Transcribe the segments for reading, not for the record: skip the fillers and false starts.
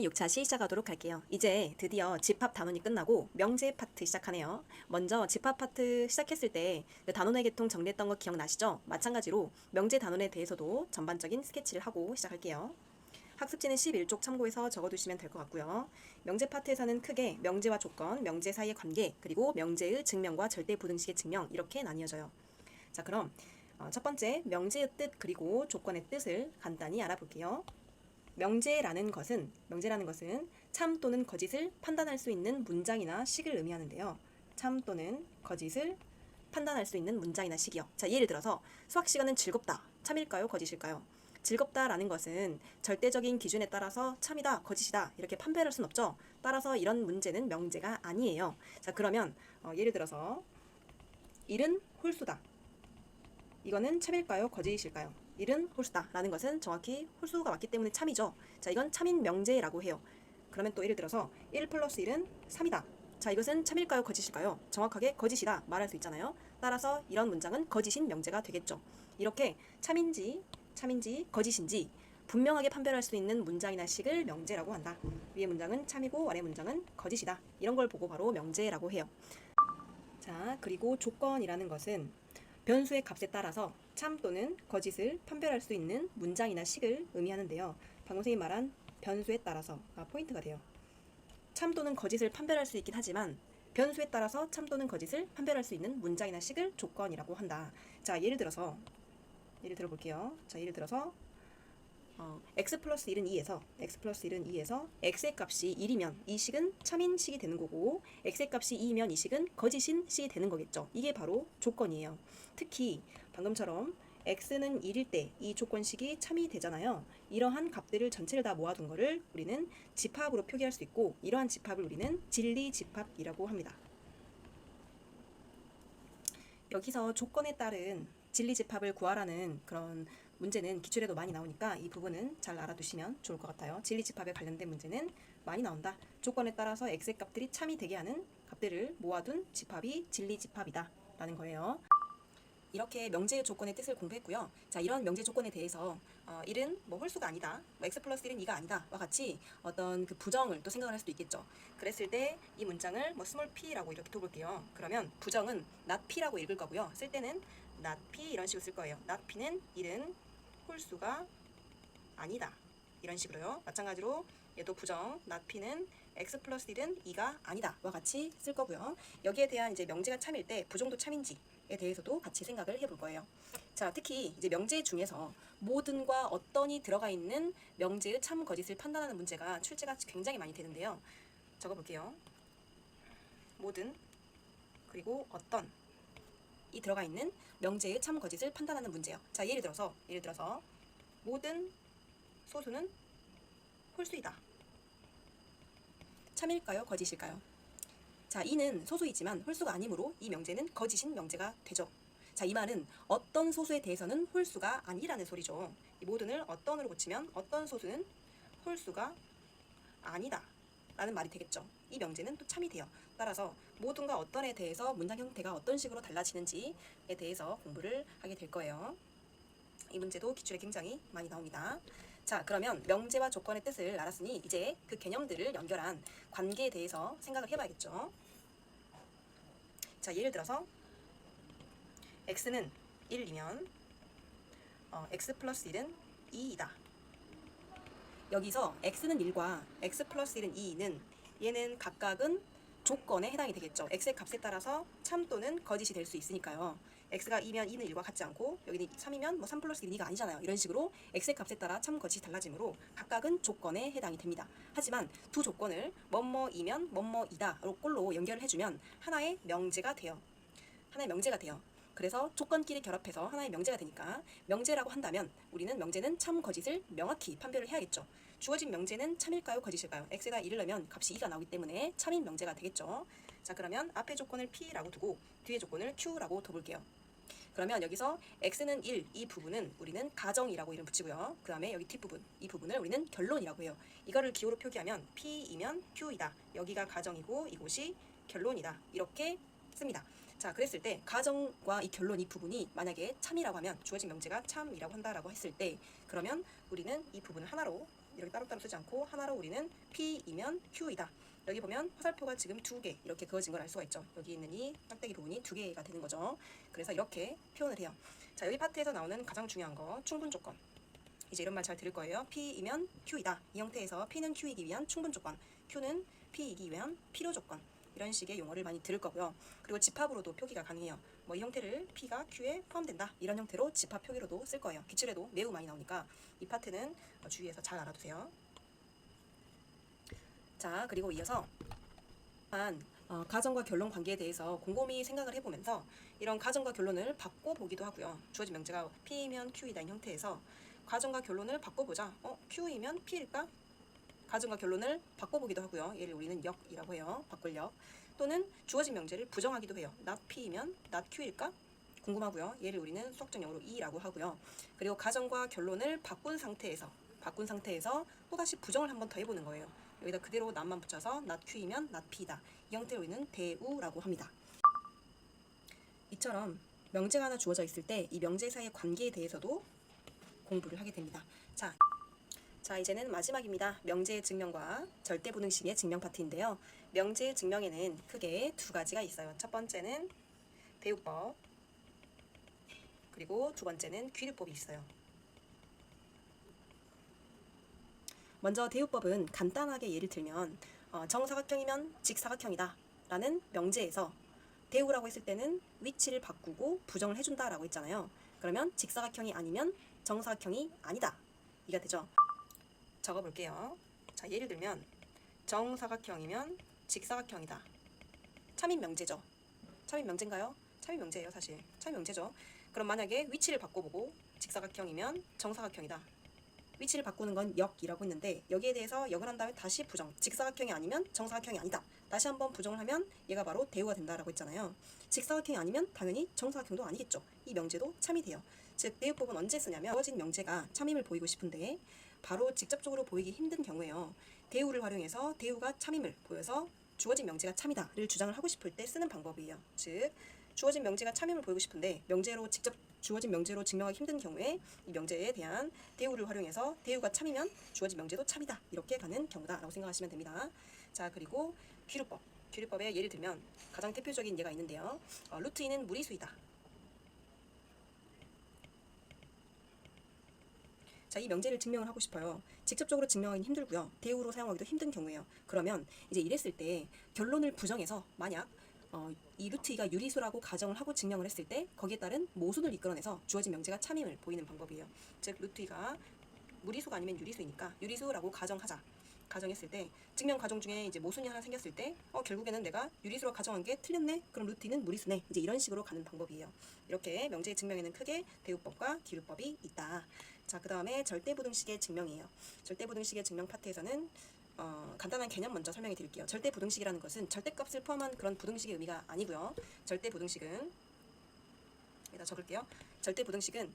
6차 시작하도록 할게요. 이제 드디어 집합 단원이 끝나고 명제 파트 시작하네요. 먼저 집합 파트 시작했을 때 그 단원의 계통 정리했던 거 기억나시죠? 마찬가지로 명제 단원에 대해서도 전반적인 스케치를 하고 시작할게요. 학습지는 11쪽 참고해서 적어두시면 될 것 같고요. 명제 파트에서는 크게 명제와 조건, 명제 사이의 관계, 그리고 명제의 증명과 절대 부등식의 증명 이렇게 나뉘어져요. 자, 그럼 첫 번째 명제의 뜻 그리고 조건의 뜻을 간단히 알아볼게요. 명제라는 것은 참 또는 거짓을 판단할 수 있는 문장이나 식을 의미하는데요. 참 또는 거짓을 판단할 수 있는 문장이나 식이요. 자, 예를 들어서 수학 시간은 즐겁다. 참일까요? 거짓일까요? 즐겁다라는 것은 절대적인 기준에 따라서 참이다, 거짓이다 이렇게 판별할 수는 없죠. 따라서 이런 문제는 명제가 아니에요. 자, 그러면 예를 들어서 일은 홀수다. 이거는 참일까요? 거짓일까요? 일은 홀수다 라는 것은 정확히 홀수가 맞기 때문에 참이죠. 자, 이건 참인 명제라고 해요. 그러면 또 예를 들어서 1 플러스 1은 3이다. 자, 이것은 참일까요? 거짓일까요? 정확하게 거짓이다 말할 수 있잖아요. 따라서 이런 문장은 거짓인 명제가 되겠죠. 이렇게 참인지 거짓인지 분명하게 판별할 수 있는 문장이나 식을 명제라고 한다. 위의 문장은 참이고 아래 문장은 거짓이다. 이런 걸 보고 바로 명제라고 해요. 자, 그리고 조건이라는 것은 변수의 값에 따라서 참 또는 거짓을 판별할 수 있는 문장이나 식을 의미하는데요. 방금 선생님이 말한 변수에 따라서가 포인트가 돼요. 참 또는 거짓을 판별할 수 있긴 하지만 변수에 따라서 참 또는 거짓을 판별할 수 있는 문장이나 식을 조건이라고 한다. 자, 예를 들어볼게요. 자, 예를 들어서 x 플러스 1은 2에서 x의 값이 1이면 이 식은 참인 식이 되는 거고 x의 값이 2이면 이 식은 거짓인 식이 되는 거겠죠. 이게 바로 조건이에요. 특히 방금처럼 x는 1일 때 이 조건식이 참이 되잖아요. 이러한 값들을 전체를 다 모아둔 거를 우리는 집합으로 표기할 수 있고 이러한 집합을 우리는 진리집합이라고 합니다. 여기서 조건에 따른 진리집합을 구하라는 그런 문제는 기출에도 많이 나오니까 이 부분은 잘 알아두시면 좋을 것 같아요. 진리집합에 관련된 문제는 많이 나온다. 조건에 따라서 x의 값들이 참이 되게 하는 값들을 모아둔 집합이 진리집합이다 라는 거예요. 이렇게 명제의 조건의 뜻을 공부했고요. 자, 이런 명제 조건에 대해서 1은 홀수가 아니다, x 플러스 1은 2가 아니다 와 같이 어떤 그 부정을 또 생각을 할 수도 있겠죠. 그랬을 때 이 문장을 small p라고 이렇게 둬볼게요. 그러면 부정은 not p라고 읽을 거고요. 쓸 때는 not p 이런 식으로 쓸 거예요. not p는 1은 홀수가 아니다 이런 식으로요. 마찬가지로 얘도 부정 not p는 x 플러스 1은 2가 아니다 와 같이 쓸 거고요. 여기에 대한 이제 명제가 참일 때 부정도 참인지에 대해서도 같이 생각을 해볼 거예요. 자, 특히 이제 명제 중에서 모든과 어떤이 들어가 있는 명제의 참 거짓을 판단하는 문제가 출제가 굉장히 많이 되는데요. 적어볼게요. 모든 그리고 어떤이 들어가 있는 명제의 참 거짓을 판단하는 문제요. 자, 예를 들어서 모든 소수는 홀수이다. 참일까요? 거짓일까요? 자, 이는 소수이지만 홀수가 아니므로 이 명제는 거짓인 명제가 되죠. 자, 이 말은 어떤 소수에 대해서는 홀수가 아니라는 소리죠. 이 모든을 어떤으로 고치면 어떤 소수는 홀수가 아니다 라는 말이 되겠죠. 이 명제는 또 참이 돼요. 따라서 모든과 어떤에 대해서 문장 형태가 어떤 식으로 달라지는지에 대해서 공부를 하게 될 거예요. 이 문제도 기출에 굉장히 많이 나옵니다. 자, 그러면 명제와 조건의 뜻을 알았으니 이제 그 개념들을 연결한 관계에 대해서 생각을 해봐야겠죠. 자, 예를 들어서 x는 1이면 x 플러스 1은 2이다. 여기서 x는 1과 x 플러스 1은 2는 얘는 각각은 조건에 해당이 되겠죠. x의 값에 따라서 참 또는 거짓이 될 수 있으니까요. x가 2면 2는 1과 같지 않고 여기는 3이면 3 플러스 1은 2가 아니잖아요. 이런 식으로 x의 값에 따라 참 거짓이 달라지므로 각각은 조건에 해당이 됩니다. 하지만 두 조건을 뭐뭐이면 뭐뭐이다로 꼴로 연결을 해주면 하나의 명제가 돼요. 그래서 조건끼리 결합해서 하나의 명제가 되니까 명제라고 한다면 우리는 명제는 참 거짓을 명확히 판별을 해야겠죠. 주어진 명제는 참일까요? 거짓일까요? x에다 1을 넣으면 값이 2가 나오기 때문에 참인 명제가 되겠죠. 자, 그러면 앞에 조건을 p라고 두고 뒤에 조건을 q라고 둬볼게요. 그러면 여기서 x는 1, 이 부분은 우리는 가정이라고 이름 붙이고요. 그 다음에 여기 뒷부분, 이 부분을 우리는 결론이라고 해요. 이거를 기호로 표기하면 p이면 q이다. 여기가 가정이고 이곳이 결론이다. 이렇게 씁니다. 자, 그랬을 때 가정과 이 결론 이 부분이 만약에 참이라고 하면 주어진 명제가 참이라고 한다라고 했을 때 그러면 우리는 이 부분을 하나로 이렇게 따로따로 쓰지 않고 하나로 우리는 P이면 Q이다. 여기 보면 화살표가 지금 2개 이렇게 그어진 걸 알 수가 있죠. 여기 있는 이 짝대기 부분이 2개가 되는 거죠. 그래서 이렇게 표현을 해요. 자, 여기 파트에서 나오는 가장 중요한 거 충분 조건. 이제 이런 말 잘 들을 거예요. P이면 Q이다. 이 형태에서 P는 Q이기 위한 충분 조건, Q는 P이기 위한 필요 조건. 이런 식의 용어를 많이 들을 거고요. 그리고 집합으로도 표기가 가능해요. 뭐 이 형태를 P가 Q에 포함된다. 이런 형태로 집합 표기로도 쓸 거예요. 기출에도 매우 많이 나오니까 이 파트는 주의해서 잘 알아두세요. 자, 그리고 이어서 가정과 결론 관계에 대해서 곰곰이 생각을 해보면서 이런 가정과 결론을 바꿔보기도 하고요. 주어진 명제가 P이면 Q이다 형태에서 가정과 결론을 바꿔보자. Q이면 P일까? 가정과 결론을 바꿔보기도 하고요. 얘를 우리는 역이라고 해요. 바꿀 역. 또는 주어진 명제를 부정하기도 해요. not P이면 not Q일까? 궁금하고요. 얘를 우리는 수학적 용어로 E라고 하고요. 그리고 가정과 결론을 바꾼 상태에서 또다시 부정을 한 번 더 해보는 거예요. 여기다 그대로 not만 붙여서 not Q이면 not P이다. 이 형태로 우리는 대우라고 합니다. 이처럼 명제가 하나 주어져 있을 때 이 명제 사이의 관계에 대해서도 공부를 하게 됩니다. 자, 이제는 마지막입니다. 명제의 증명과 절대부등식의 증명 파트인데요. 명제의 증명에는 크게 두 가지가 있어요. 첫 번째는 대우법, 그리고 두 번째는 귀류법이 있어요. 먼저 대우법은 간단하게 예를 들면 정사각형이면 직사각형이다 라는 명제에서 대우라고 했을 때는 위치를 바꾸고 부정을 해준다 라고 했잖아요. 그러면 직사각형이 아니면 정사각형이 아니다. 이가 되죠. 적어볼게요. 자, 예를 들면 정사각형이면 직사각형이다. 참인 명제죠. 참인 명제인가요? 참인 명제예요, 사실. 참인 명제죠. 그럼 만약에 위치를 바꿔보고 직사각형이면 정사각형이다. 위치를 바꾸는 건 역이라고 했는데 여기에 대해서 역을 한 다음에 다시 부정. 직사각형이 아니면 정사각형이 아니다. 다시 한번 부정을 하면 얘가 바로 대우가 된다라고 했잖아요. 직사각형이 아니면 당연히 정사각형도 아니겠죠. 이 명제도 참이 돼요. 즉 대우법은 언제 쓰냐면 주어진 명제가 참임을 보이고 싶은데 바로 직접적으로 보이기 힘든 경우에요. 대우를 활용해서 대우가 참임을 보여서 주어진 명제가 참이다를 주장을 하고 싶을 때 쓰는 방법이에요. 즉 주어진 명제가 참임을 보이고 싶은데 명제로 직접 주어진 명제로 증명하기 힘든 경우에 이 명제에 대한 대우를 활용해서 대우가 참이면 주어진 명제도 참이다. 이렇게 가는 경우다라고 생각하시면 됩니다. 자, 그리고 귀류법. 귀류법의 예를 들면 가장 대표적인 예가 있는데요. 루트 2는 무리수이다. 자, 이 명제를 증명을 하고 싶어요. 직접적으로 증명하기는 힘들고요. 대우로 사용하기도 힘든 경우에요. 그러면 이제 이랬을 때 결론을 부정해서 만약 이 루트 2가 유리수라고 가정을 하고 증명을 했을 때 거기에 따른 모순을 이끌어내서 주어진 명제가 참임을 보이는 방법이에요. 즉 루트 2가 무리수가 아니면 유리수이니까 유리수라고 가정하자. 가정했을 때 증명 과정 중에 이제 모순이 하나 생겼을 때 결국에는 내가 유리수로 가정한 게 틀렸네. 그럼 루트 2는 무리수네. 이제 이런 식으로 가는 방법이에요. 이렇게 명제의 증명에는 크게 대우법과 귀류법이 있다. 자, 그 다음에 절대부등식의 증명이에요. 절대부등식의 증명 파트에서는 간단한 개념 먼저 설명해 드릴게요. 절대부등식이라는 것은 절대값을 포함한 그런 부등식의 의미가 아니고요. 절대부등식은 여기다 적을게요. 절대부등식은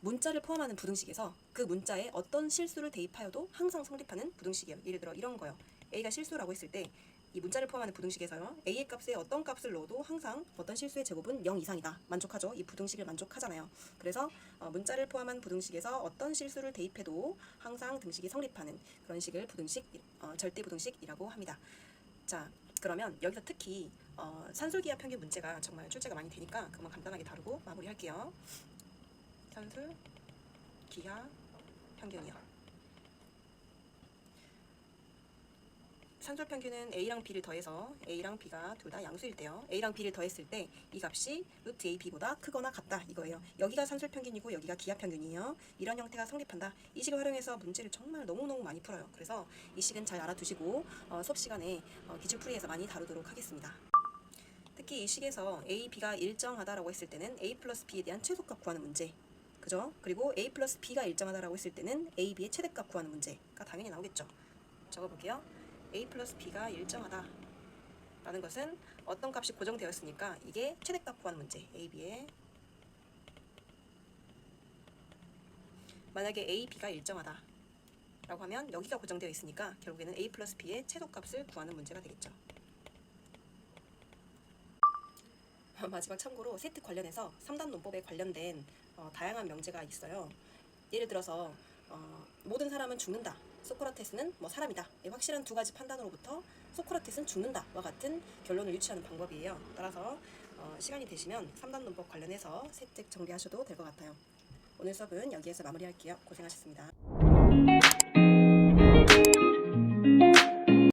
문자를 포함하는 부등식에서 그 문자에 어떤 실수를 대입하여도 항상 성립하는 부등식이에요. 예를 들어 이런 거요. A가 실수라고 했을 때 이 문자를 포함하는 부등식에서요. A의 값에 어떤 값을 넣어도 항상 어떤 실수의 제곱은 0 이상이다. 만족하죠. 이 부등식을 만족하잖아요. 그래서 문자를 포함한 부등식에서 어떤 실수를 대입해도 항상 등식이 성립하는 그런 식을 부등식, 절대부등식이라고 합니다. 자, 그러면 여기서 특히 산술기하 평균 문제가 정말 출제가 많이 되니까 그만 간단하게 다루고 마무리할게요. 산술기하 평균이요. 산술 평균은 A랑 B를 더해서 A랑 B가 둘 다 양수일 때요. A랑 B를 더했을 때 이 값이 루트 A, B보다 크거나 같다 이거예요. 여기가 산술 평균이고 여기가 기하 평균이에요. 이런 형태가 성립한다. 이 식을 활용해서 문제를 정말 너무너무 많이 풀어요. 그래서 이 식은 잘 알아두시고 수업 시간에 기출풀이에서 많이 다루도록 하겠습니다. 특히 이 식에서 A, B가 일정하다라고 했을 때는 A 플러스 B에 대한 최소값 구하는 문제. 그죠? 그리고 A 플러스 B가 일정하다라고 했을 때는 A, B의 최대값 구하는 문제가 당연히 나오겠죠. 적어볼게요. A 플러스 B가 일정하다 라는 것은 어떤 값이 고정되었으니까 이게 최대값 구하는 문제. A, B의 만약에 A, B가 일정하다 라고 하면 여기가 고정되어 있으니까 결국에는 A 플러스 B의 최소값을 구하는 문제가 되겠죠. 마지막 참고로 세트 관련해서 3단 논법에 관련된 다양한 명제가 있어요. 예를 들어서 모든 사람은 죽는다. 소크라테스는 뭐 사람이다. 이 확실한 두 가지 판단으로부터 소크라테스는 죽는다와 같은 결론을 유추하는 방법이에요. 따라서 시간이 되시면 3단 논법 관련해서 세특 정리하셔도 될 것 같아요. 오늘 수업은 여기에서 마무리할게요. 고생하셨습니다.